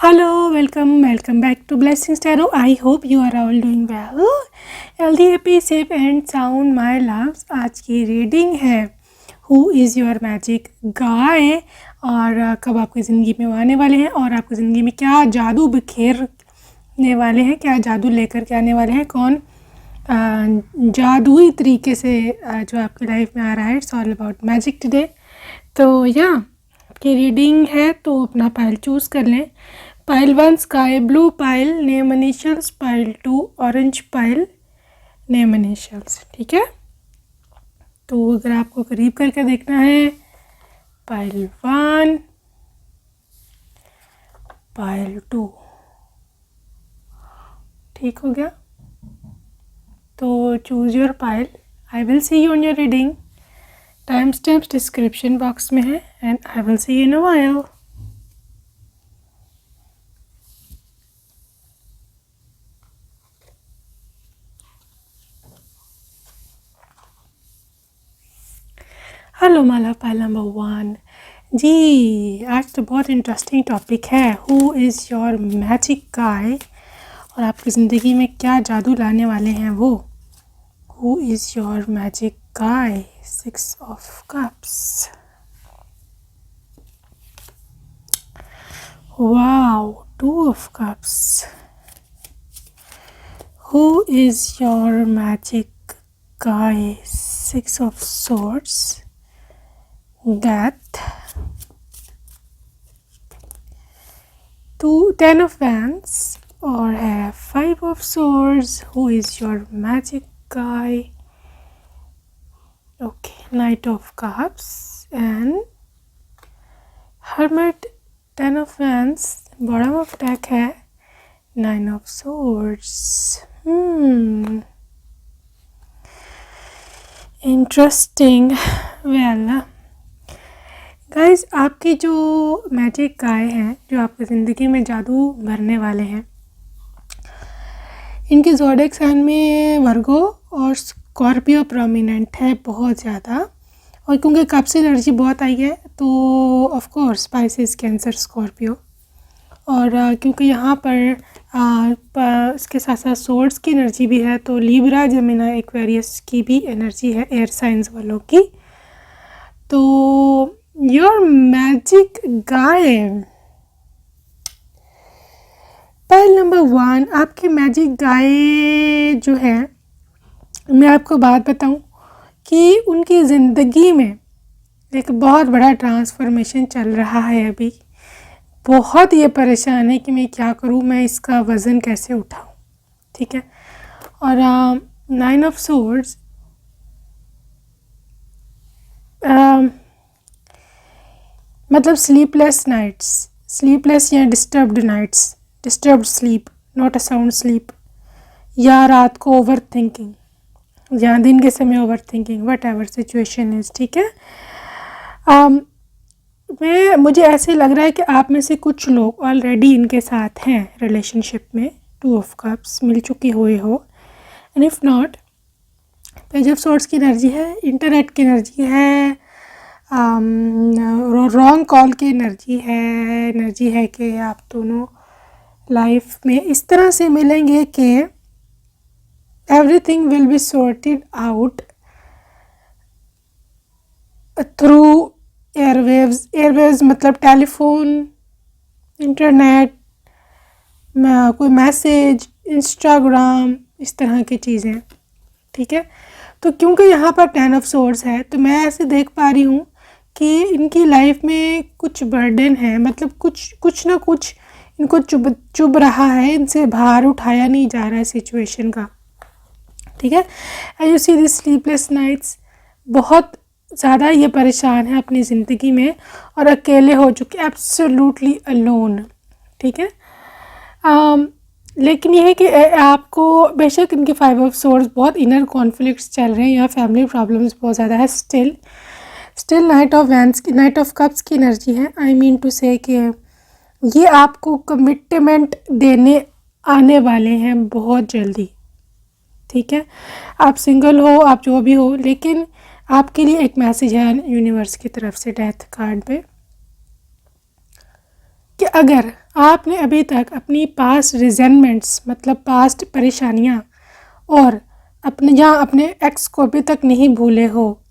Hello, welcome back to Blessings Tarot. I hope you are all doing well. Healthy, happy, safe and sound, my loves. आज की reading है Who is your magic guy और कब आपकी ज़िंदगी में वो आने वाले हैं और आपकी ज़िंदगी में क्या जादू बिखेरने वाले हैं, क्या जादू लेकर के आने वाले हैं, कौन जादुई तरीके से जो आपकी लाइफ में आ रहा है. It's all about magic today. तो की रीडिंग है तो अपना पाइल चूज़ कर लें. Pile 1 sky blue pile name initials, pile 2 orange pile name initials. ठीक है, तो अगर आपको करीब करके देखना है पाइल 1, पाइल 2. ठीक हो गया, तो choose your pile. I will see you on your reading. Time stamps description box में है and I will see you in a while. Hello Mala pile number 1. जी, आज तो बहुत इंटरेस्टिंग टॉपिक है. Who is your magic guy और आपकी ज़िंदगी में क्या जादू लाने वाले हैं वो. Who is your magic guy. 6 of cups. Wow, 2 of cups. Who is your magic guy. 6 of swords. Death. 10 of wands or have 5 of swords. Who is your magic guy? Okay, knight of cups and hermit. 10 of wands, bottom of deck है 9 of swords. Interesting. Well, guys, आपकी जो magic गाय हैं, जो आपकी ज़िंदगी में जादू भरने वाले हैं, इनके ज़ोडिएक साइन में वर्गो और स्कॉर्पियो प्रोमिनेंट है बहुत ज़्यादा. और क्योंकि कब से एनर्जी बहुत आई है तो of course spices, cancer, Scorpio. और क्योंकि यहाँ पर इसके साथ साथ सोर्ड्स की एनर्जी भी है, तो लिब्रा, जेमिनी, एक्वेरियस की भी एनर्जी है, एयर साइंस वालों की. तो your magic guy. Pile number 1, आपकी मैजिक गाय जो है, मैं आपको बात बताऊं कि उनकी ज़िंदगी में एक बहुत बड़ा ट्रांसफॉर्मेशन चल रहा है. अभी बहुत ये परेशान है कि मैं क्या करूं, मैं इसका वज़न कैसे उठाऊं. ठीक है, और 9 ऑफ सोर्ड्स, मतलब स्लीपलेस नाइट्स, स्लीपलेस या disturbed nights, disturbed sleep, not a sound sleep, या रात को ओवर थिंकिंग, या दिन के समय over thinking, whatever situation is. ठीक है, मुझे ऐसे लग रहा है कि आप में से कुछ लोग ऑलरेडी इनके साथ हैं रिलेशनशिप में. 2 ऑफ कप्स मिल चुकी हुए हो, and if not, page of swords की एनर्जी है, इंटरनेट की एनर्जी है, रॉन्ग कॉल की एनर्जी है कि आप दोनों लाइफ में इस तरह से मिलेंगे कि everything will be sorted out through airwaves मतलब टेलीफोन, इंटरनेट, कोई मैसेज, इंस्टाग्राम, इस तरह की चीज़ें. ठीक है, तो क्योंकि यहाँ पर 10 ऑफ सोर्ड्स है, तो मैं ऐसे देख पा रही हूँ कि इनकी लाइफ में कुछ बर्डन है, मतलब कुछ ना कुछ इनको चुभ रहा है, इनसे भार उठाया नहीं जा रहा है सिचुएशन का. ठीक है, and you see this sleepless nights, बहुत ज़्यादा ये परेशान है अपनी ज़िंदगी में और अकेले हो चुके, एब्सोल्युटली अलोन. ठीक है, लेकिन यह है कि आपको बेशक इनके 5 ऑफ सोर्ड्स, बहुत इनर कॉन्फ्लिक्ट्स चल रहे हैं या फैमिली प्रॉब्लम्स बहुत ज़्यादा है. स्टिल नाइट ऑफ वैंड्स की, नाइट ऑफ कप्स की एनर्जी है. आई मीन टू से कि ये आपको कमिटमेंट देने आने वाले हैं बहुत जल्दी. ठीक है, आप सिंगल हो, आप जो भी हो, लेकिन आपके लिए एक मैसेज है यूनिवर्स की तरफ से डेथ कार्ड पे कि अगर आपने अभी तक अपनी पास्ट रिजेंटमेंट्स मतलब पास्ट परेशानियाँ और अपने एक्स को अभी तक नहीं भूले हो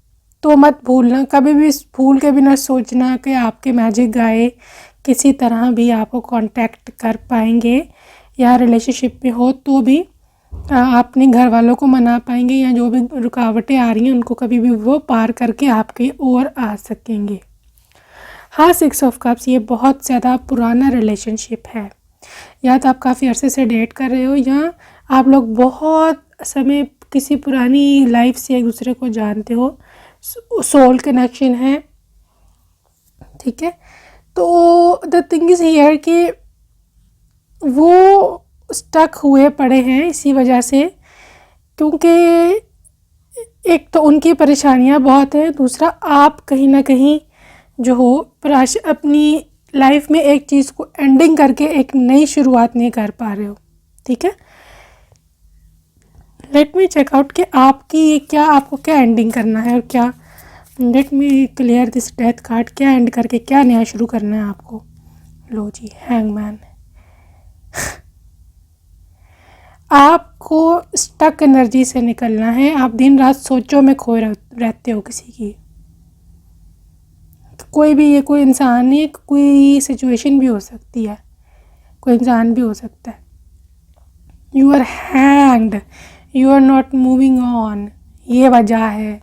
तो मत भूलना, कभी भी भूल के भी ना सोचना कि आपके मैजिक गाय किसी तरह भी आपको कांटेक्ट कर पाएंगे या रिलेशनशिप में हो तो भी अपने घर वालों को मना पाएंगे या जो भी रुकावटें आ रही हैं उनको कभी भी वो पार करके आपके ओर आ सकेंगे। हाँ, 6 ऑफ कप्स ये बहुत ज़्यादा पुराना रिलेशनशिप है, या तो आप काफ़ी अरसे से डेट कर रहे हो या आप लोग बहुत समय किसी पुरानी लाइफ से एक दूसरे को जानते हो, सोल कनेक्शन है, ठीक है। तो द थिंग इज़ हियर कि वो स्टक हुए पड़े हैं इसी वजह से, क्योंकि एक तो उनकी परेशानियां बहुत हैं, दूसरा आप कहीं ना कहीं जो हो अपनी लाइफ में एक चीज़ को एंडिंग करके एक नई शुरुआत नहीं कर पा रहे हो, ठीक है। लेट मी चेक आउट कि आपकी क्या, आपको क्या एंडिंग करना है और क्या, let me clear this death card, क्या एंड करके क्या नया शुरू करना है आपको। लो जी, हैंगमैन। आपको स्टक एनर्जी से निकलना है, आप दिन रात सोचों में खोए रहते हो किसी की, तो कोई भी, ये कोई इंसान नहीं, कोई सिचुएशन भी हो सकती है, कोई इंसान भी हो सकता है। You are hanged, you are not moving on, ये वजह है।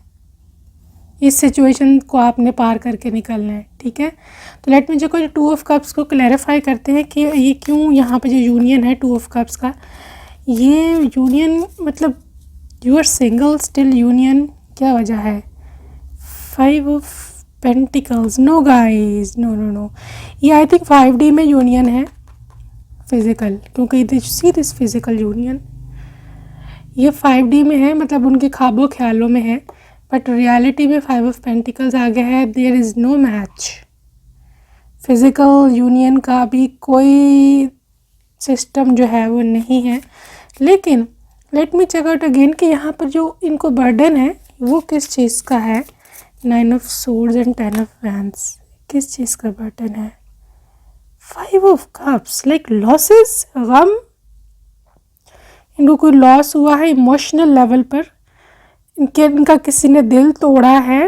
इस सिचुएशन को आपने पार करके निकलना है, ठीक है। तो लेट मी जो 2 ऑफ कप्स को क्लैरिफाई करते हैं कि ये क्यों यहाँ पे जो यूनियन है 2 ऑफ कप्स का, ये यूनियन मतलब you are single still union, क्या वजह है। 5 of pentacles, no guys, no no no, ये आई थिंक 5D में यूनियन है फिज़िकल, क्योंकि this see this physical union ये 5D में है, मतलब उनके ख्वाबों ख्यालों में है, बट रियलिटी में 5 ऑफ पेंटिकल्स आ गया है। There is no match, physical union का भी कोई सिस्टम जो है वो नहीं है। लेकिन let me check out again कि यहाँ पर जो इनको बर्डन है वो किस चीज़ का है। 9 of swords and 10 of wands, किस चीज़ का बर्डन है। 5 ऑफ कप्स, लाइक लॉसेस, गम, इनको कोई लॉस हुआ है इमोशनल लेवल पर, इनका किसी ने दिल तोड़ा है,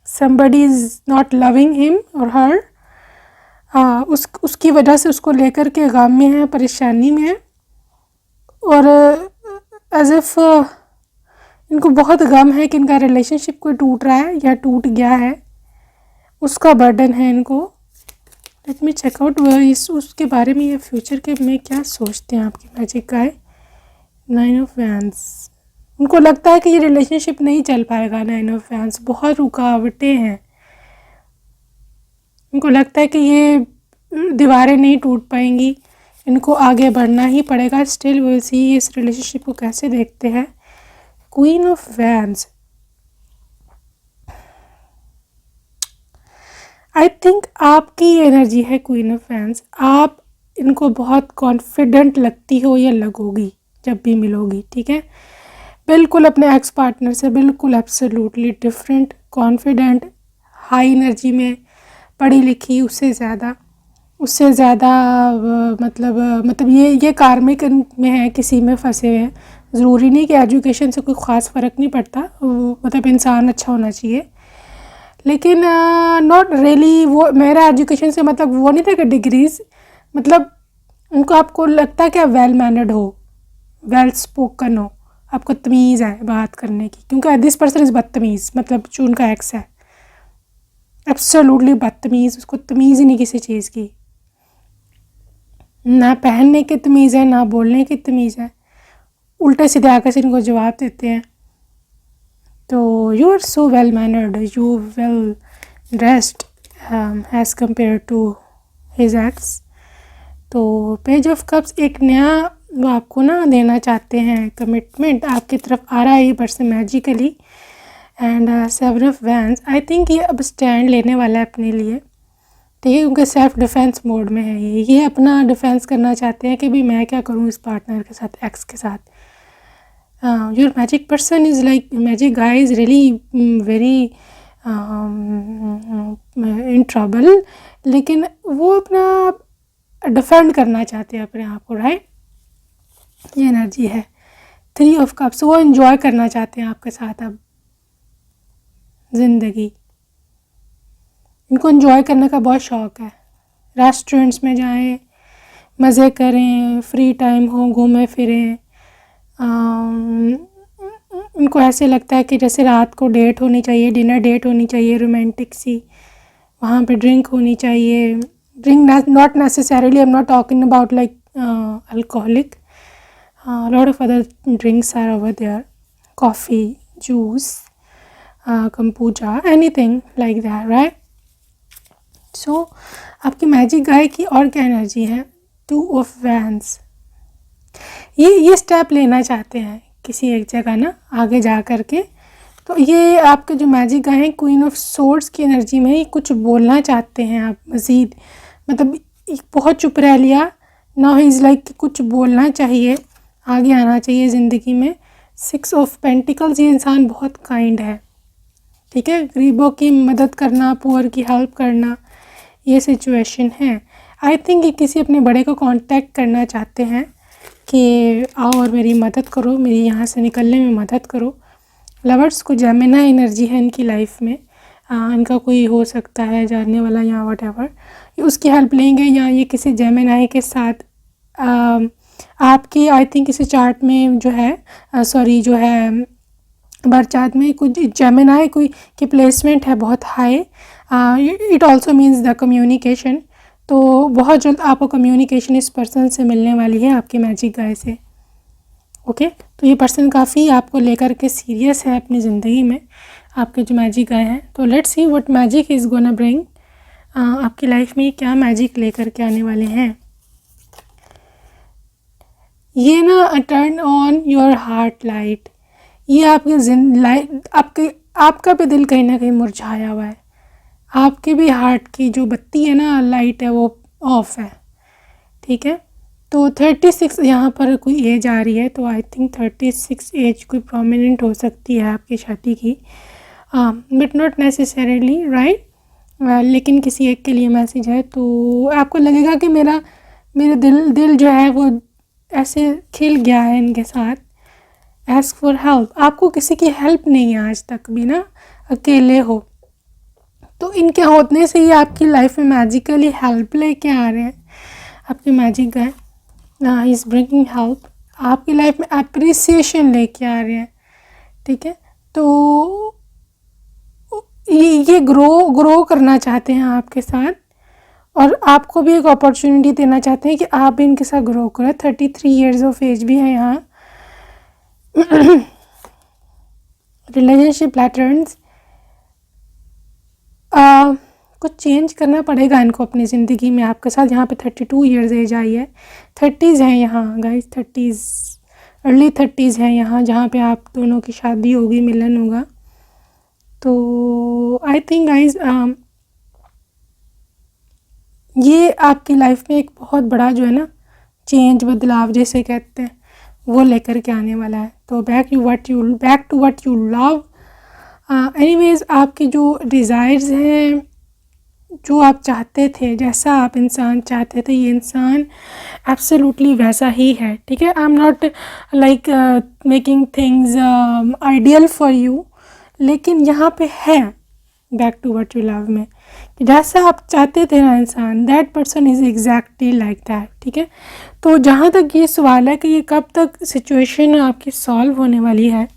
somebody is not loving him और हर, उसकी वजह से उसको लेकर के गम में है, परेशानी में है, और एज इफ इनको बहुत गम है कि इनका रिलेशनशिप कोई टूट रहा है या टूट गया है, उसका बर्डन है इनको। लेट मी चेक आउट उसके बारे में, ये फ्यूचर के में क्या सोचते हैं आपकी मैजिक गाय। 9 ऑफ वैंड्स, उनको लगता है कि ये रिलेशनशिप नहीं चल पाएगा। 9 ऑफ वैंड्स, बहुत रुकावटें हैं, उनको लगता है कि ये दीवारें नहीं टूट पाएंगी, इनको आगे बढ़ना ही पड़ेगा। स्टिल विल सी इस रिलेशनशिप को कैसे देखते हैं। Queen of wands, I think आपकी एनर्जी है क्वीन ऑफ वैंड्स, आप इनको बहुत कॉन्फिडेंट लगती हो या लगोगी जब भी मिलोगी, ठीक है। बिल्कुल अपने एक्स पार्टनर से बिल्कुल absolutely different, confident, high energy में, पढ़ी लिखी, उससे ज़्यादा मतलब ये कार्मिक में है, किसी में फंसे हैं। ज़रूरी नहीं कि एजुकेशन से कोई ख़ास फ़र्क नहीं पड़ता, मतलब इंसान अच्छा होना चाहिए, लेकिन नॉट रियली। वो मेरा एजुकेशन से मतलब वो नहीं था कि डिग्रीज़, मतलब उनको आपको लगता है कि आप वेल मैनर्ड हो, वेल स्पोकन हो, आपको तमीज़ है बात करने की, क्योंकि दिस पर्सन इज़ बदतमीज़, मतलब जो उनका एक्स है एब्सोल्युटली बदतमीज़, उसको तमीज़ ही नहीं किसी चीज़ की, ना पहनने की तमीज़ है ना बोलने की तमीज़ है, उल्टे सीधे आकर से इनको जवाब देते हैं। तो you are so well mannered, you well dressed as compare to his ex. तो पेज ऑफ कप्स एक नया वो आपको ना देना चाहते हैं, कमिटमेंट आपकी तरफ आ रहा है ये person magically. And 7 of wands, I think ये अब स्टैंड लेने वाला है अपने लिए, ठीक है, क्योंकि सेल्फ डिफेंस मोड में है ये अपना डिफेंस करना चाहते हैं कि भी मैं क्या करूँ इस पार्टनर के साथ, एक्स के साथ। Your magic person is like, magic guy is really very in trouble, लेकिन वो अपना डिफेंड करना चाहते हैं अपने आप को, राइट। ये एनर्जी है 3 ऑफ कप्स, वो एंजॉय करना चाहते हैं आपके साथ अब ज़िंदगी। इनको एंजॉय करने का बहुत शौक़ है, रेस्टोरेंट्स में जाएं, मज़े करें, फ्री टाइम हो, घूमें फिरें। इनको ऐसे लगता है कि जैसे रात को डेट होनी चाहिए, डिनर डेट होनी चाहिए रोमांटिक सी, वहाँ पे ड्रिंक होनी चाहिए। Drink not necessarily, I am not talking about like alcoholic, lot of other drinks are over there, coffee, juice, kombucha, anything like that, right. So आपकी मैजिक गाय की और क्या एनर्जी है, 2 ऑफ वैंड्स। ये step लेना चाहते हैं किसी एक जगह ना आगे जा कर के, तो ये आपके जो मैजिक गाय हैं क्वीन ऑफ सोर्ड्स की एनर्जी में ही कुछ बोलना चाहते हैं आप मज़ीद, मतलब बहुत चुप रह लिया, नाउ ही इज़ लाइक कुछ बोलना चाहिए, आगे आना चाहिए ज़िंदगी में। 6 ऑफ पेंटिकल्स, ये इंसान बहुत काइंड है, ठीक है, गरीबों की मदद करना, पुअर की हेल्प करना, ये सिचुएशन है। आई थिंक ये किसी अपने बड़े को कांटेक्ट करना चाहते हैं कि आओ और मेरी मदद करो, मेरी यहाँ से निकलने में मदद करो। लवर्स को जेमिनी एनर्जी है इनकी लाइफ में, इनका कोई हो सकता है जानने वाला या व्हाटएवर, ये उसकी हेल्प लेंगे या ये किसी जेमिनी के साथ आपकी आई थिंक किसी चार्ट में जो है सॉरी जो है बर्थ चार्ट में कुछ जेमिनी कोई की प्लेसमेंट है बहुत high. It also means the communication, तो बहुत जल्द आपको कम्युनिकेशन इस पर्सन से मिलने वाली है, आपकी मैजिक गाय से, ओके। तो ये पर्सन काफ़ी आपको लेकर के सीरियस है अपनी ज़िंदगी में, आपके जो मैजिक गाय हैं। तो let's see what magic is gonna bring, आपकी लाइफ में क्या मैजिक लेकर के आने वाले हैं। ये ना turn on your heart light, ये आपके लाइट आपका भी दिल कहीं ना कहीं मुरझाया हुआ है, आपके भी हार्ट की जो बत्ती है ना लाइट है वो ऑफ है, ठीक है। तो 36 यहाँ पर कोई एज आ रही है, तो आई थिंक 36 एज कोई प्रोमिनेंट हो सकती है आपकी शादी की, बट नॉट नेसेसरीली, राइट। लेकिन किसी एक के लिए मैसेज है, तो आपको लगेगा कि मेरा दिल जो है वो ऐसे खिल गया है इनके साथ। आस्क फॉर हेल्प, आपको किसी की हेल्प नहीं है आज तक भी ना, अकेले हो, तो इनके होने से ही आपकी लाइफ में मैजिकली हेल्प लेके आ रहे हैं आपके magic guy. He is bringing help, आपकी लाइफ में अप्रिसिएशन लेके आ रहे हैं, ठीक है। तो ये ग्रो करना चाहते हैं आपके साथ, और आपको भी एक अपॉर्चुनिटी देना चाहते हैं कि आप भी इनके साथ ग्रो करें। 33 ईयर्स ऑफ एज भी है यहाँ। रिलेशनशिप पैटर्न्स, कुछ चेंज करना पड़ेगा इनको अपनी ज़िंदगी में आपके साथ। यहाँ पे 32 ईयर्स एज आई है, 30s हैं यहाँ गाइस, 30s अर्ली 30s हैं यहाँ, जहाँ पे आप दोनों की शादी होगी, मिलन होगा। तो आई थिंक गाइस ये आपकी लाइफ में एक बहुत बड़ा जो है ना चेंज, बदलाव जैसे कहते हैं, वो लेकर के आने वाला है। तो back to what you love. Anyways आपके जो डिज़ायर्स हैं, जो आप चाहते थे, जैसा आप इंसान चाहते थे, ये इंसान एब्सोल्युटली वैसा ही है, ठीक है। I am not like making things ideal for you, लेकिन यहाँ पे है back to what you love में कि जैसा आप चाहते थे ना इंसान, that person is exactly like that, ठीक है। तो जहाँ तक ये सवाल है कि ये कब तक सिचुएशन आपकी सॉल्व होने वाली है,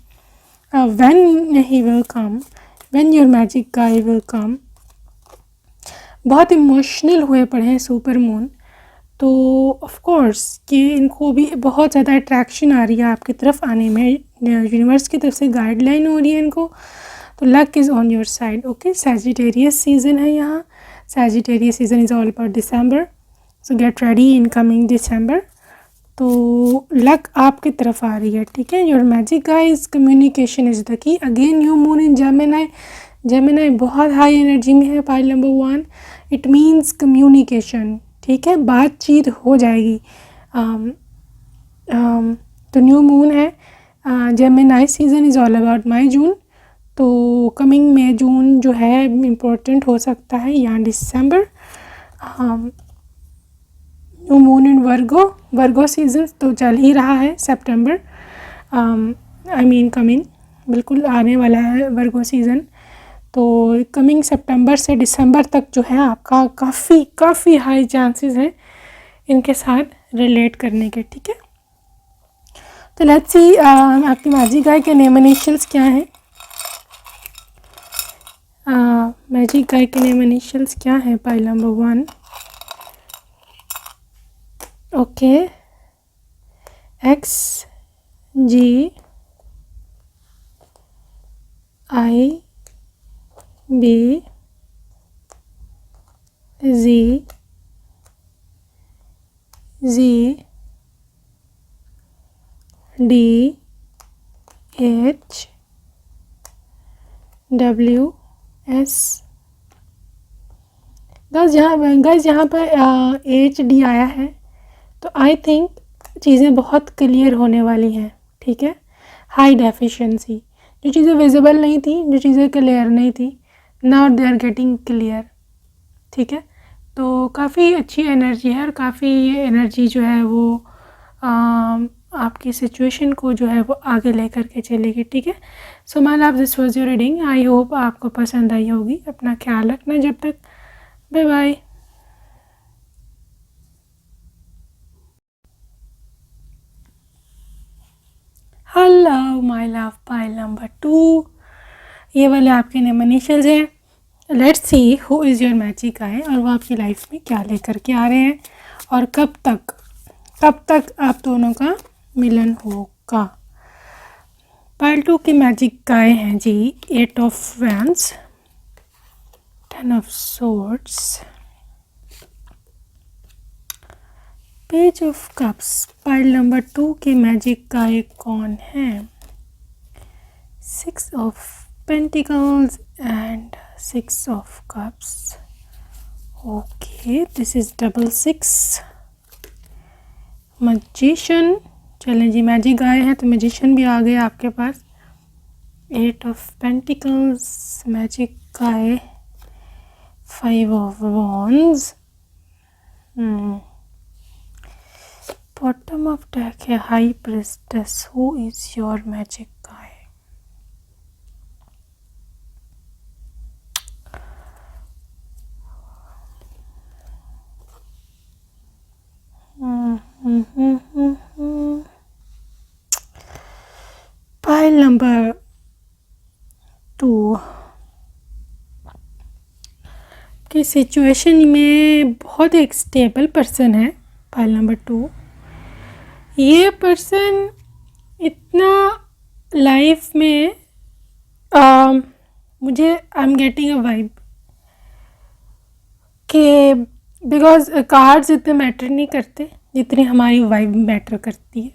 when he will come, when your magic guy will come. बहुत इमोशनल हुए पड़े हैं सुपर मून, तो ऑफ कोर्स कि इनको भी बहुत ज़्यादा अट्रैक्शन आ रही है आपकी तरफ आने में, यूनिवर्स की तरफ से गाइडलाइन हो रही है इनको। तो luck is on your side, okay. Sagittarius season है यहाँ, Sagittarius season is all about December, so get ready in coming December. तो लक आपकी तरफ आ रही है, ठीक है। Your magic guys, communication is the key. Again new moon in Gemini बहुत हाई एनर्जी में है, pile number 1, it means communication, ठीक है, बातचीत हो जाएगी। तो न्यू मून है, Gemini season is all about मई जून, तो कमिंग मई जून जो है इम्पोर्टेंट हो सकता है, या दिसंबर। मून इन वर्गो सीजन तो चल ही रहा है। सितंबर कमिंग, बिल्कुल आने वाला है वर्गो सीज़न। तो कमिंग सितंबर से दिसंबर तक जो है आपका काफ़ी हाई चांसेस हैं इनके साथ रिलेट करने के, ठीक है। तो लेट्स सी आपकी मैजिक गाय के नेम इनिशियल्स क्या हैं। मैजिक गाय के नेम इनिशियल्स क्या हैं? Pile number 1, okay, X G I B G D H W S. Guys यहाँ पर एच डी आया है तो आई थिंक चीज़ें बहुत क्लियर होने वाली हैं, ठीक है। हाई डेफिशिएंसी, जो चीज़ें विजिबल नहीं थी, जो चीज़ें क्लियर नहीं थी, now they are getting clear, ठीक है। तो काफ़ी अच्छी एनर्जी है और काफ़ी ये एनर्जी जो है वो आपकी सिचुएशन को जो है वो आगे लेकर के चलेगी, ठीक है। So my love, this was your reading. I hope आपको पसंद आई होगी। अपना ख्याल रखना जब तक। Bye bye. Hello my love, pile number 2, ये वाले आपके नेम इनिशियल्स हैं। Let's see who is your magic guy और वो आपकी लाइफ में क्या लेकर के आ रहे हैं और कब तक आप दोनों का मिलन होगा। पाइल 2 की मैजिक गाय हैं जी 8 of wands, 10 of swords, page of cups. Pile number 2 की मैजिक गाय कौन है? 6 of pentacles and 6 of cups. Okay, this is double 6। Magician, चलें जी, मैजिक गाय है तो मैजिशियन भी आ गए आपके पास। 8 of pentacles, magic guy, 5 of wands, bottom of deck है high priestess. Who is your magic guy? Pile number 2 की सिचुएशन में बहुत एक स्टेबल पर्सन है। पाइल नंबर 2, ये पर्सन इतना लाइफ में मुझे I am getting a vibe कि बिकॉज कार्ड्स इतने मैटर नहीं करते जितनी हमारी वाइब मैटर करती है। I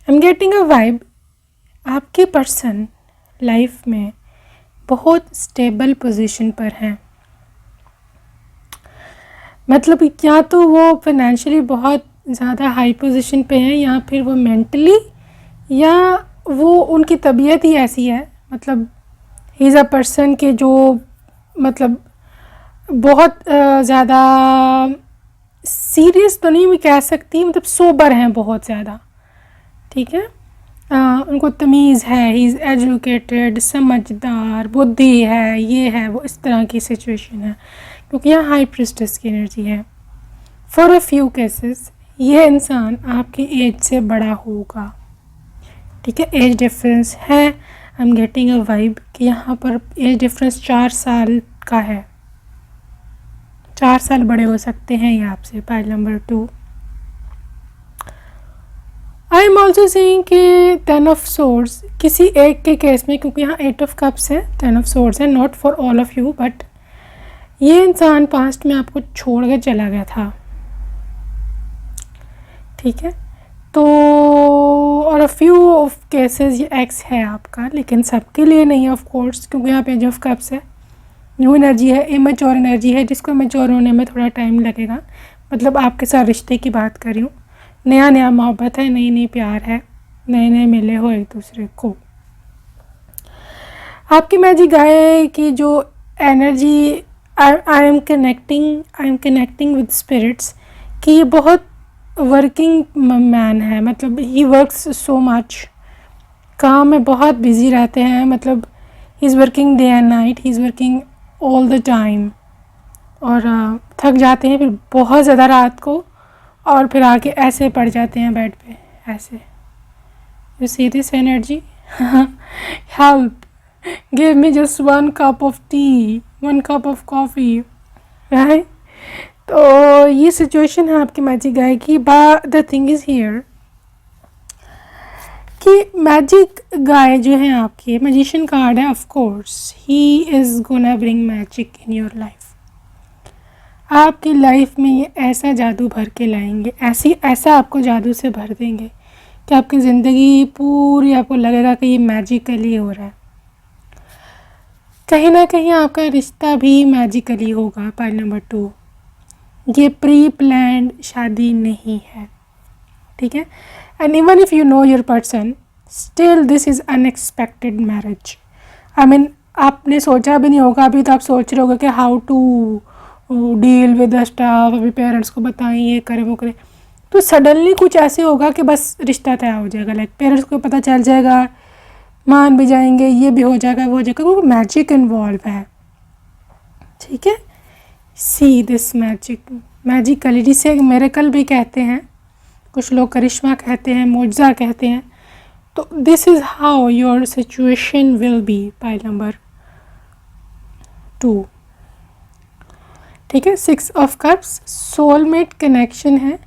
am getting a vibe आपके पर्सन लाइफ में बहुत स्टेबल पोजीशन पर हैं। मतलब या तो वो फाइनेंशियली बहुत ज़्यादा हाई पोजीशन पे हैं या फिर वो मेंटली, या वो उनकी तबीयत ही ऐसी है। मतलब ही इज़ अ पर्सन के जो मतलब बहुत ज़्यादा सीरियस तो नहीं मैं कह सकती, मतलब सोबर हैं बहुत ज़्यादा, ठीक है। उनको तमीज़ है, ही इज़ एजुकेटेड, समझदार, बुद्धि है, ये है वो, इस तरह की सिचुएशन है क्योंकि यहाँ हाई प्रिस्टेस की एनर्जी है। फॉर अ फ्यू केसेस ये इंसान आपकी एज से बड़ा होगा, ठीक है। एज डिफरेंस है, I am getting a vibe कि यहाँ पर एज डिफरेंस 4 साल का है, 4 साल बड़े हो सकते हैं ये आपसे। Pile number 2, I am also saying कि 10 ऑफ सोर्ड्स किसी एक के केस में, क्योंकि यहाँ 8 ऑफ कप्स है, 10 ऑफ सोर्ड्स है, not for all of you, but ये इंसान पास्ट में आपको छोड़ कर चला गया था, ठीक है। तो और अ फ्यू ऑफ केसेस ये एक्स है आपका, लेकिन सबके लिए नहीं है ऑफ कोर्स, क्योंकि यहाँ पेज ऑफ कप्स है, न्यू एनर्जी है, इमेच्योर एनर्जी है, जिसको मैच्योर होने में थोड़ा टाइम लगेगा। मतलब आपके साथ रिश्ते की बात कर रही हूँ, नया मोहब्बत है, नई प्यार है, नए मिले हो एक दूसरे को। आपकी मैजिक गाय की जो energy, I am connecting with spirits कि ये बहुत वर्किंग मैन है, मतलब ही वर्क्स सो मच, काम में बहुत बिजी रहते हैं, मतलब he is working day and night, he is working all the time, और थक जाते हैं फिर बहुत ज़्यादा रात को, और फिर आके ऐसे पड़ जाते हैं बेड पे ऐसे। You see this energy, help, give me just 1 cup of T, 1 cup of coffee, right. तो ये सिचुएशन है आपकी मैजिक गाय की। But the thing is here कि मैजिक गाय जो है आपकी, मैजिशियन कार्ड है, of course he is gonna bring magic in your life. आपकी लाइफ में ये ऐसा जादू भर के लाएंगे, ऐसा आपको जादू से भर देंगे कि आपकी ज़िंदगी पूरी आपको लगेगा कि ये मैजिकली हो रहा है। कहीं ना कहीं आपका रिश्ता भी मैजिकली होगा। पॉइंट नंबर 2, ये प्री प्लान्ड शादी नहीं है, ठीक है। And even if you know your person, still this is unexpected marriage. I mean आपने सोचा भी नहीं होगा, अभी तो आप सोच रहे होगे कि how to deal with the staff, अभी पेरेंट्स को बताएं, ये करें वो करें, तो सडनली कुछ ऐसे होगा कि बस रिश्ता तय हो जाएगा। लाइक पेरेंट्स को पता चल जाएगा, मान भी जाएंगे, ये भी हो जाएगा वो हो जाएगा, वो मैजिक इन्वॉल्व है, ठीक है। सी दिस मैजिक, मैजिकली, जिसे मिरेकल भी कहते हैं, कुछ लोग करिश्मा कहते हैं, मोजा कहते हैं। तो this is how your situation will be. Point number 2, ठीक है। 6 ऑफ कप्स, सोलमेट कनेक्शन है।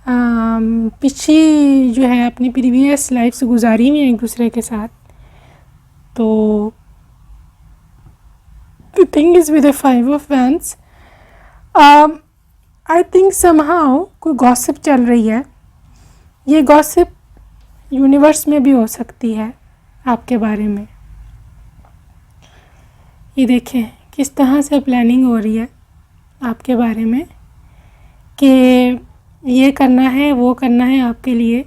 पिछली जो है अपनी प्रीवियस लाइफ से गुजारी हुई है एक दूसरे के साथ। तो the thing is with the 5 of wands, I think somehow कोई गॉसिप चल रही है। ये गॉसिप यूनिवर्स में भी हो सकती है आपके बारे में। ये देखें किस तरह से प्लानिंग हो रही है आपके बारे में कि ये करना है वो करना है आपके लिए,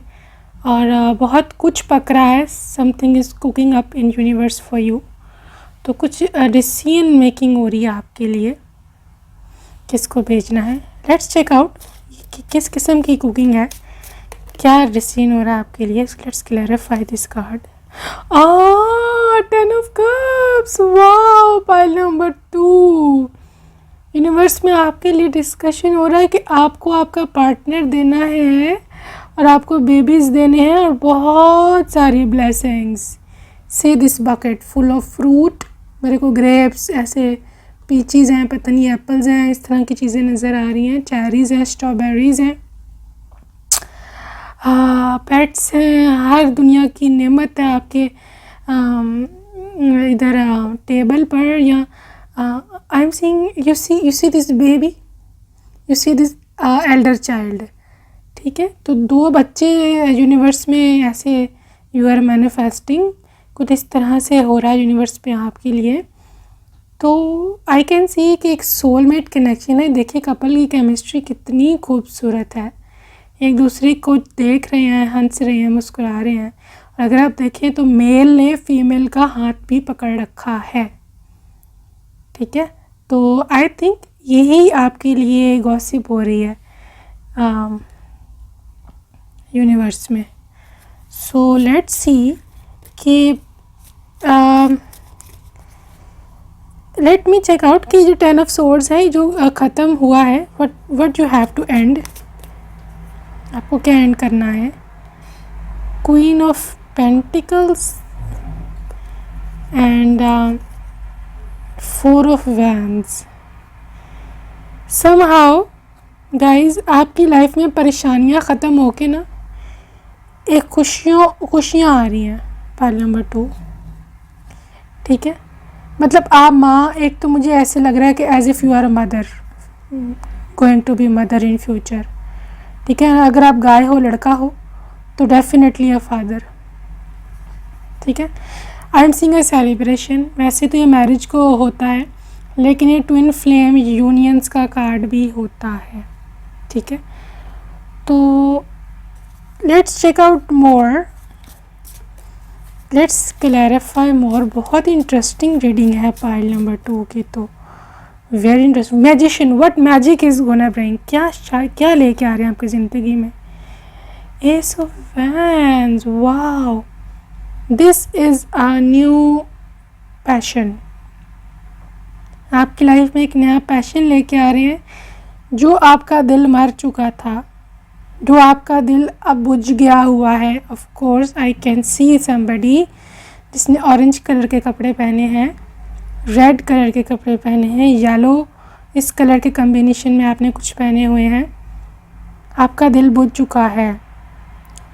और बहुत कुछ पक रहा है। Something is cooking up in universe for you. तो कुछ डिसीजन मेकिंग हो रही है आपके लिए, किसको भेजना है। लेट्स चेक आउट कि किस किस्म की कुकिंग है, क्या डिसीजन हो रहा है आपके लिए। Let's clarify this card. 10 of cups, wow. Pile number 2, universe में आपके लिए डिस्कशन हो रहा है कि आपको आपका पार्टनर देना है और आपको बेबीज़ देने हैं और बहुत सारी blessings. See this bucket full of fruit, मेरे को ग्रेप्स, ऐसे पीचीज़ हैं, पता नहीं एप्पल्स हैं, इस तरह की चीज़ें नज़र आ रही हैं। चेरीज़ हैं, स्ट्रॉबेरीज़ हैं, पेट्स हैं, हर दुनिया की नेमत है आपके इधर टेबल पर। या आई am seeing, you see this baby, you see this Elder child, ठीक है। तो 2 बच्चे यूनिवर्स में ऐसे यू आर मैनिफेस्टिंग, कुछ इस तरह से हो रहा है यूनिवर्स पे आपके लिए। तो आई कैन सी कि एक सोलमेट कनेक्शन है। देखिए कपल की केमिस्ट्री कितनी खूबसूरत है, एक दूसरे को देख रहे हैं, हंस रहे हैं, मुस्कुरा रहे हैं। और अगर आप देखें तो मेल ने फीमेल का हाथ भी पकड़ रखा है, ठीक है। तो आई थिंक यही आपके लिए गॉसिप हो रही है यूनिवर्स में। सो लेट्स सी कि लेट मी चेक आउट कि जो 10 ऑफ सोर्ड्स है जो ख़त्म हुआ है, what you have to end, आपको क्या एंड करना है। Queen of pentacles and 4 of wands. Somehow guys आपकी लाइफ में परेशानियां ख़त्म होके ना एक खुशियाँ आ रही हैं। पाइल नंबर 2, ठीक है। मतलब आप माँ, एक तो मुझे ऐसे लग रहा है कि as if you are a mother, going to be mother in future, ठीक है। अगर आप गाय हो, लड़का हो, तो डेफिनेटली अ फादर, ठीक है। I am seeing a celebration. वैसे तो ये मैरिज को होता है, लेकिन ये ट्विन फ्लेम यूनियंस का कार्ड भी होता है, ठीक है। तो let's check out more, let's clarify more. बहुत इंटरेस्टिंग रीडिंग है पाइल नंबर 2 की। तो very interesting. Magician, what magic is gonna bring, क्या लेके आ रहे हैं आपकी ज़िंदगी में. Ace of wands, wow, this is a new passion. आपकी लाइफ में एक नया पैशन लेके आ रहे हैं. जो आपका दिल मर चुका था, जो आपका दिल अब बुझ गया हुआ है. Of course I can see somebody जिसने ऑरेंज कलर के कपड़े पहने हैं, रेड कलर के कपड़े पहने हैं, येलो, इस कलर के कम्बिनेशन में आपने कुछ पहने हुए हैं. आपका दिल बुझ चुका है.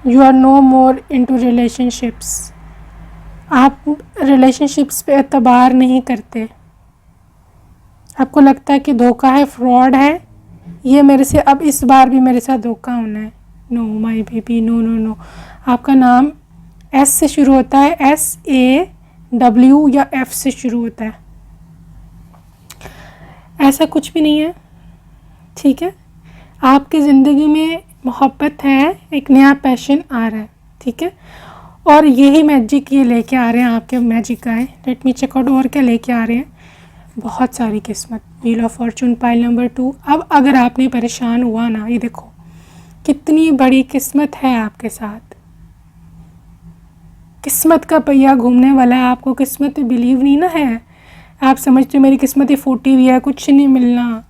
You are no more into relationships. आप रिलेशनशिप्स पे एतबार नहीं करते. आपको लगता है कि धोखा है, फ्रॉड है, ये मेरे से अब इस बार भी मेरे साथ धोखा होना है. No my baby, no no no. आपका नाम एस से शुरू होता है, SAW या F से शुरू होता है. ऐसा कुछ भी नहीं है, ठीक है. आपकी ज़िंदगी में मोहब्बत है, एक नया पैशन आ रहा है, ठीक है. और यही मैजिक ये लेके आ रहे हैं आपके मैजिक आए. लेट मी चेक आउट और क्या लेके आ रहे हैं. बहुत सारी किस्मत. Wheel of Fortune pile number 2. अब अगर आपने परेशान हुआ ना, ये देखो कितनी बड़ी किस्मत है आपके साथ. किस्मत का पहिया घूमने वाला है. आपको किस्मत पे बिलीव नहीं ना है. आप समझते हो मेरी किस्मत ही फूटी हुई है, कुछ नहीं मिलना.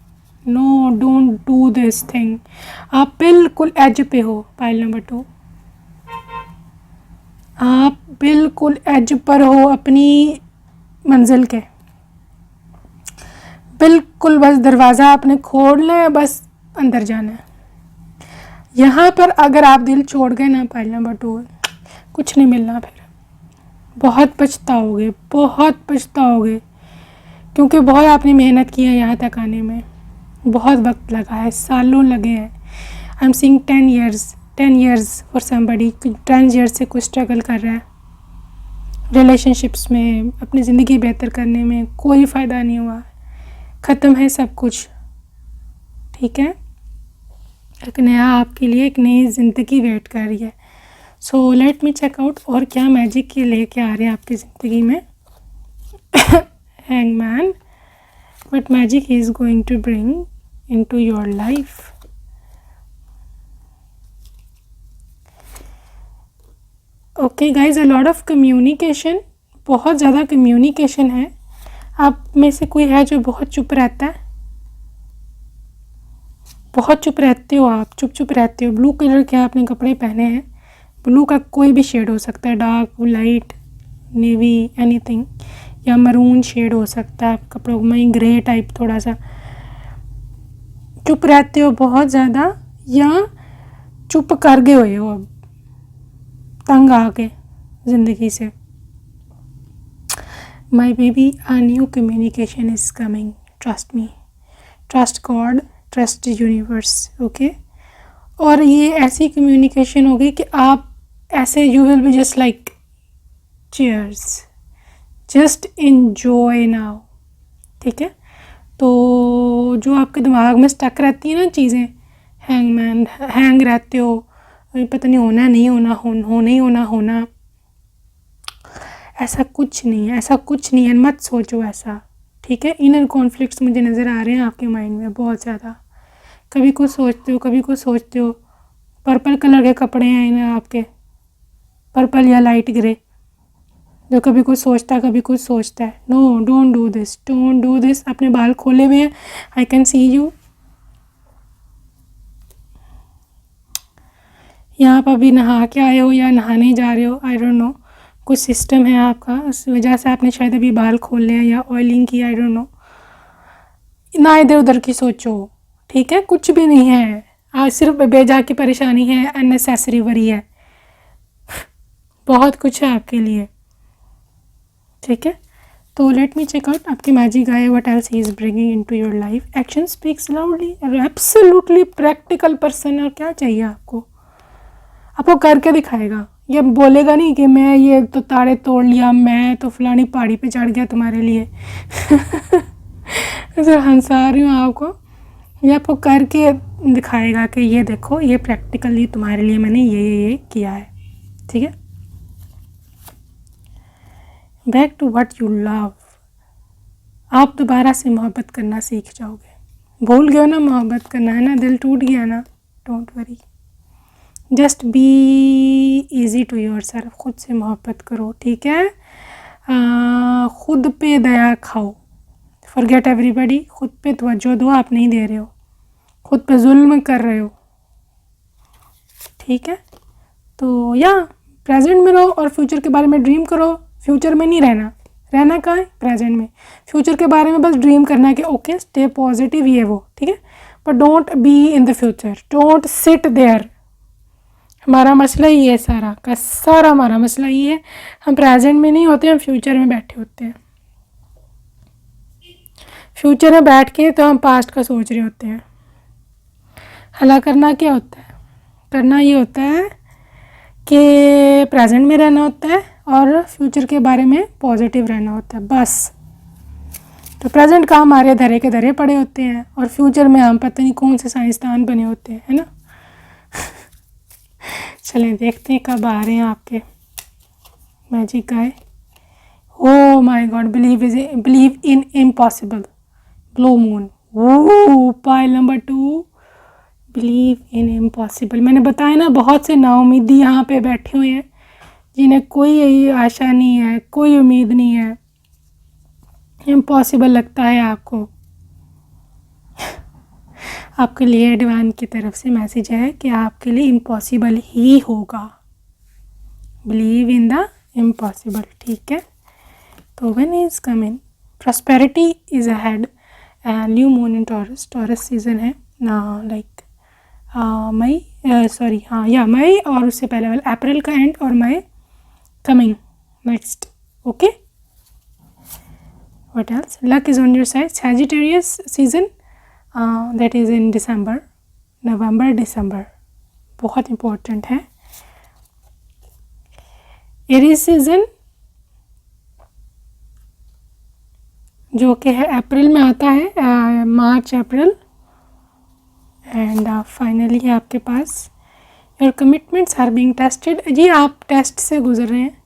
No, don't do this thing. आप बिल्कुल एज पे हो. पाइल नंबर 2, आप बिल्कुल एज पर हो अपनी मंजिल के. बिल्कुल बस दरवाज़ा आपने खोलना है, बस अंदर जाना है. यहाँ पर अगर आप दिल छोड़ गए ना, पाइल नंबर 2, कुछ नहीं मिलना. फिर बहुत पछताओगे, बहुत पछताओगे, क्योंकि बहुत आपने मेहनत की है यहाँ तक आने में. बहुत वक्त लगा है, सालों लगे हैं. आई am seeing 10 years for somebody. 10 years से कुछ स्ट्रगल कर रहा है रिलेशनशिप्स में, अपनी ज़िंदगी बेहतर करने में. कोई फ़ायदा नहीं हुआ, ख़त्म है सब कुछ, ठीक है. एक नया आपके लिए एक नई ज़िंदगी वेट कर रही है. So let me check out और क्या मैजिक ये लेके आ रहे हैं आपकी ज़िंदगी में. Hangman, what magic he is going to bring into your life. Okay guys, a lot of communication, बहुत ज़्यादा कम्युनिकेशन है. आप में से कोई है जो बहुत चुप रहता है, बहुत चुप रहते हो. आप चुप रहते हो. ब्लू कलर के आपने कपड़े पहने हैं. ब्लू का कोई भी शेड हो सकता है, डार्क, लाइट, नेवी, एनीथिंग, या मरून शेड हो सकता है कपड़ों में, ग्रे टाइप थोड़ा सा. चुप रहते हो बहुत ज़्यादा, या चुप कर गए हुए हो अब तंग आके ज़िंदगी से. My baby, a new communication is coming. Trust me, trust God, trust universe. Okay. और ये ऐसी कम्युनिकेशन होगी कि आप ऐसे, you will be just like cheers, just enjoy now, ठीक है. तो जो आपके दिमाग में स्टक रहती है ना चीज़ें, हैंगमैन, हैंग रहते हो, पता नहीं होना नहीं होना, होना ही होना, ऐसा कुछ नहीं है, ऐसा कुछ नहीं है. मत सोचो ऐसा, ठीक है. इनर कॉन्फ्लिक्ट्स मुझे नज़र आ रहे हैं आपके माइंड में बहुत ज़्यादा. कभी कुछ सोचते हो, कभी कुछ सोचते हो. पर्पल कलर के कपड़े हैं ना आपके, पर्पल या लाइट ग्रे, जो कभी कुछ सोचता है, कभी कुछ सोचता है. No, don't do this, don't do this. अपने बाल खोले हुए हैं, आई कैन सी यू. यहाँ पर अभी नहा के आए हो या नहाने जा रहे हो, आई डोंट नो. कुछ सिस्टम है आपका, उस वजह से आपने शायद अभी बाल खोले हैं या ऑयलिंग की, आई डोंट नो. ना इधर उधर की सोचो, ठीक है. कुछ भी नहीं है, आज सिर्फ बेजा की परेशानी है, अननेसेसरी वरी है. बहुत कुछ है आपके लिए, ठीक है. तो लेट मी चेक आउट आपकी मैजिक आए, what else he is bringing into your life. Action speaks loudly, absolutely practical person. और क्या चाहिए आपको, आपको करके दिखाएगा. ये बोलेगा नहीं कि मैं ये तो तारे तोड़ लिया, मैं तो फलानी पहाड़ी पे चढ़ गया तुम्हारे लिए. ऐसे हंसा रही हूँ आपको. ये आपको करके दिखाएगा कि ये देखो, ये प्रैक्टिकली तुम्हारे लिए मैंने ये किया है, ठीक है. Back to what you love. आप दोबारा से मोहब्बत करना सीख जाओगे। भूल गए हो ना मोहब्बत करना, है ना, दिल टूट गया ना, don't worry, just be easy to yourself, खुद से मोहब्बत करो, ठीक है। खुद पे दया खाओ, फॉरगेट एवरीबॉडी, खुद पे तवज्जो दो, आप नहीं दे रहे हो, खुद पे जुल्म कर रहे हो, ठीक है। तो या प्रेजेंट में रहो और फ्यूचर के बारे में ड्रीम करो। फ्यूचर में नहीं रहना, रहना कहाँ है, प्रेजेंट में। फ्यूचर के बारे में बस ड्रीम करना है कि ओके स्टे पॉजिटिव, ये वो, ठीक है, but don't be in the future, don't sit there. हमारा मसला ये है, सारा का सारा हमारा मसला ये है, हम प्रेजेंट में नहीं होते, हम फ्यूचर में बैठे होते हैं। फ्यूचर में बैठ के तो हम पास्ट का सोच रहे होते हैं। हला करना क्या होता है, करना ये होता है कि प्रेजेंट में रहना होता है और फ्यूचर के बारे में पॉजिटिव रहना होता है, बस। तो प्रेजेंट का हमारे धरे के धरे पड़े होते हैं और फ्यूचर में हम पता नहीं कौन से साइंसदान बने होते हैं, है ना। चलें देखते हैं कब आ रहे हैं आपके magic guy. Oh my God, believe in impossible, blue moon, वो pile number 2, believe in impossible. मैंने बताया ना, बहुत से नाउमीदी यहाँ पे बैठे हुए हैं जिन्हें कोई आशा नहीं है, कोई उम्मीद नहीं है, इम्पॉसिबल लगता है आपको। आपके लिए डिवाइन की तरफ से मैसेज है कि आपके लिए इम्पॉसिबल ही होगा, बिलीव इन द इम्पॉसिबल, ठीक है। तो when is coming, prosperity is ahead, new moon in taurus, taurus season है ना, लाइक मई, सॉरी हाँ या मई, और उससे पहले वाला अप्रैल का एंड और मई coming next, okay. What else, luck is on your side, Sagittarius season, that is in December, November December, बहुत इम्पोर्टेंट है। एरीज सीजन जो कि है अप्रैल में आता है, मार्च अप्रैल, एंड फाइनली है आपके पास your commitments are being tested. जी आप टेस्ट से गुजर रहे हैं,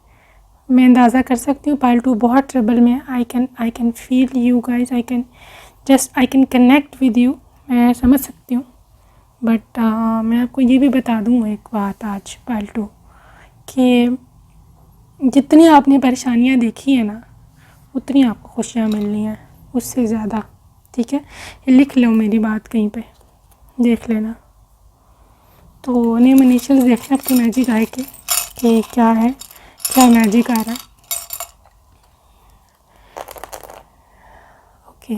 मैं अंदाज़ा कर सकती हूँ। पाइल 2 बहुत ट्रबल में है, I can feel you guys, I can connect with you, मैं समझ सकती हूँ। बट मैं आपको ये भी बता दूँ एक बात आज पाइल 2, कि जितनी आपने परेशानियाँ देखी है ना, उतनी आपको खुशियाँ मिलनी हैं, उससे ज़्यादा, ठीक है। ये लिख लो मेरी बात कहीं पे, देख लेना। तो नेम इनिशियल्स देखना आपकी मैजिक आए के कि क्या है, क्या मैजिक आ रहा है, okay.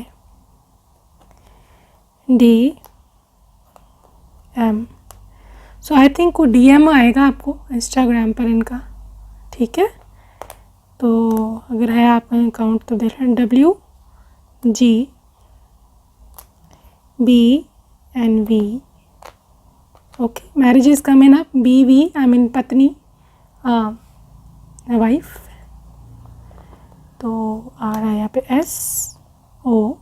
DM, so I think वो DM आएगा आपको इंस्टाग्राम पर इनका, ठीक है। तो अगर है आपका अकाउंट तो देख लें, WGBNV, okay. Marriage is coming up, BV I mean पत्नी, वाइफ, तो आ रहा है यहाँ पे SOL,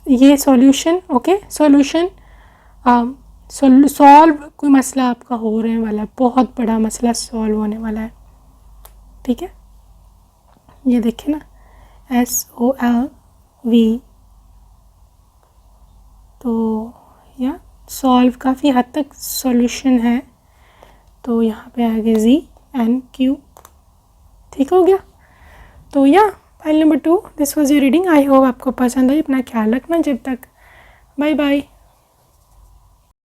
ये सॉल्यूशन, ओके, सॉल्यूशन, सॉल्व, कोई मसला आपका हो रहे वाला है, बहुत बड़ा मसला सॉल्व होने वाला है, ठीक है। ये देखिए ना, SOLV, तो या सॉल्व काफ़ी हद तक सॉल्यूशन है। तो यहाँ पे आगे ZNQ, ठीक हो गया। तो या file number 2, this was your reading, I hope आपको पसंद आई। अपना ख्याल रखना, जब तक, बाय बाय।